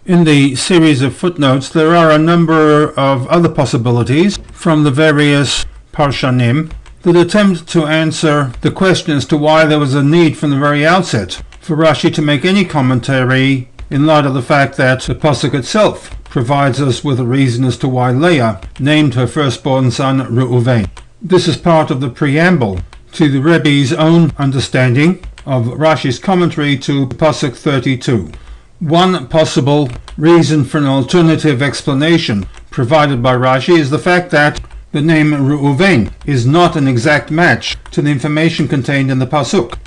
In the series of footnotes, there are a number of other possibilities from the various Parshanim that attempt to answer the question as to why there was a need from the very outset for Rashi to make any commentary in light of the fact that the pasuk itself provides us with a reason as to why Leah named her firstborn son Reuven. This is part of the preamble to the Rebbe's own understanding of Rashi's commentary to pasuk 32. One possible reason for an alternative explanation provided by Rashi is the fact that the name Reuven is not an exact match to the information contained in the pasuk.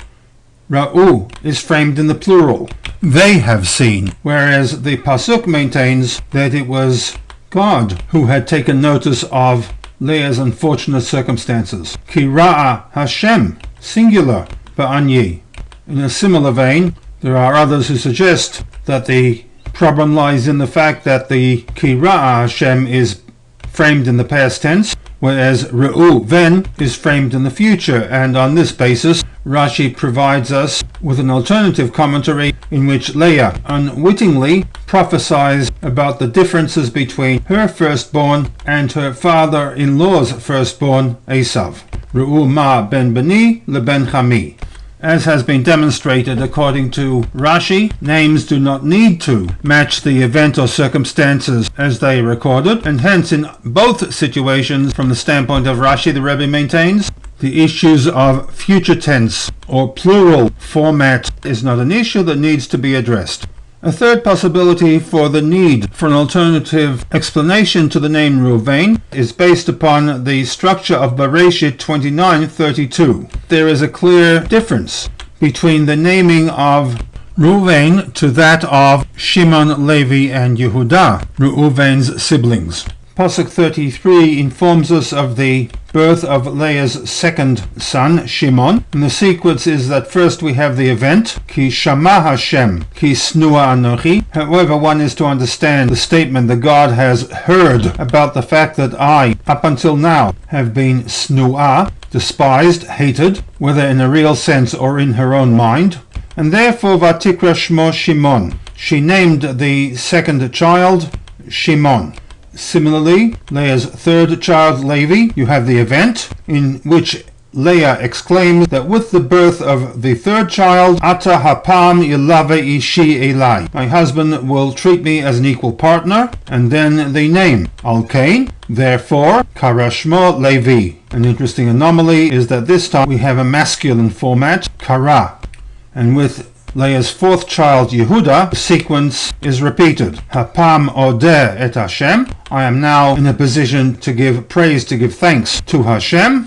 Ra'u is framed in the plural. They have seen, whereas the pasuk maintains that it was God who had taken notice of Leah's unfortunate circumstances. Ki ra'a Hashem, singular, ba'anyi. In a similar vein, there are others who suggest that the problem lies in the fact that the Ki ra'a Hashem is framed in the past tense, whereas Reuven is framed in the future, and on this basis Rashi provides us with an alternative commentary in which Leah unwittingly prophesies about the differences between her firstborn and her father-in-law's firstborn, Esav. Re'u ma ben beni leben chami. As has been demonstrated according to Rashi, names do not need to match the event or circumstances as they are recorded, and hence in both situations, from the standpoint of Rashi, the Rebbe maintains, the issues of future tense or plural format is not an issue that needs to be addressed. A third possibility for the need for an alternative explanation to the name Reuven is based upon the structure of Bereshit 29:32. There is a clear difference between the naming of Reuven to that of Shimon, Levi, and Yehudah, Reuven's siblings. Pasuk 33 informs us of the birth of Leah's second son, Shimon, and the sequence is that first we have the event, Ki Shama Hashem, Ki Snua Anochi. However, one is to understand the statement that God has heard about the fact that I, up until now, have been Snua, despised, hated, whether in a real sense or in her own mind, and therefore Vatikra Shmo Shimon. She named the second child Shimon. Similarly, Leah's third child, Levi, you have the event in which Leah exclaims that with the birth of the third child, Ata hapam ilave ishi elai, my husband will treat me as an equal partner, and then the name, Al-Kain, therefore, Karashmo Levi. An interesting anomaly is that this time we have a masculine format, Kara, and with Leah's fourth child, Yehudah, the sequence is repeated. Hapam odeh et Hashem. I am now in a position to give praise, to give thanks to Hashem.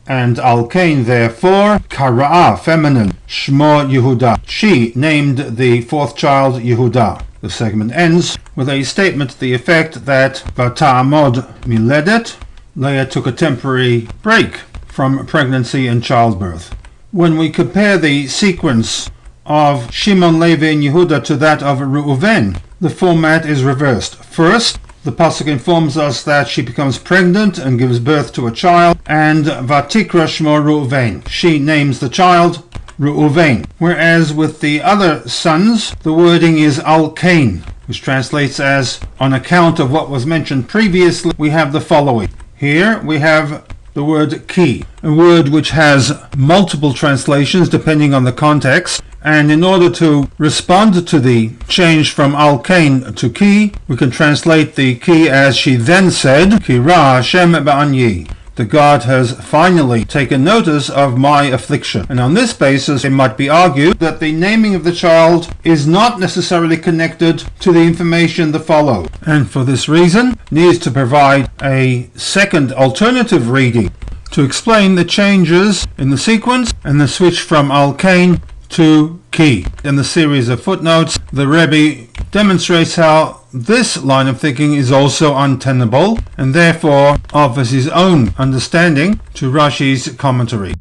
And Al-Kain, therefore, Kara'a, feminine, Shmo Yehudah. She named the fourth child Yehudah. The segment ends with a statement to the effect that Vata'amod miledet, Leah took a temporary break from pregnancy and childbirth. When we compare the sequence of Shimon, Levi, and Yehudah to that of Reuven, the format is reversed. First, the pasuk informs us that she becomes pregnant and gives birth to a child, and Vatikra Shmo Reuven. She names the child Reuven. Whereas with the other sons, the wording is Al-Kain, which translates as, on account of what was mentioned previously, we have the following. Here we have the word ki, a word which has multiple translations depending on the context, and in order to respond to the change from Al-Kain to ki, we can translate the ki as she then said, Ki ra Hashem ba'anyi, the God has finally taken notice of my affliction. And on this basis it might be argued that the naming of the child is not necessarily connected to the information that follows, and for this reason needs to provide a second alternative reading to explain the changes in the sequence and the switch from Al-Kain to ki. In the series of footnotes, the Rebbe demonstrates how this line of thinking is also untenable, and therefore offers his own understanding to Rashi's commentary.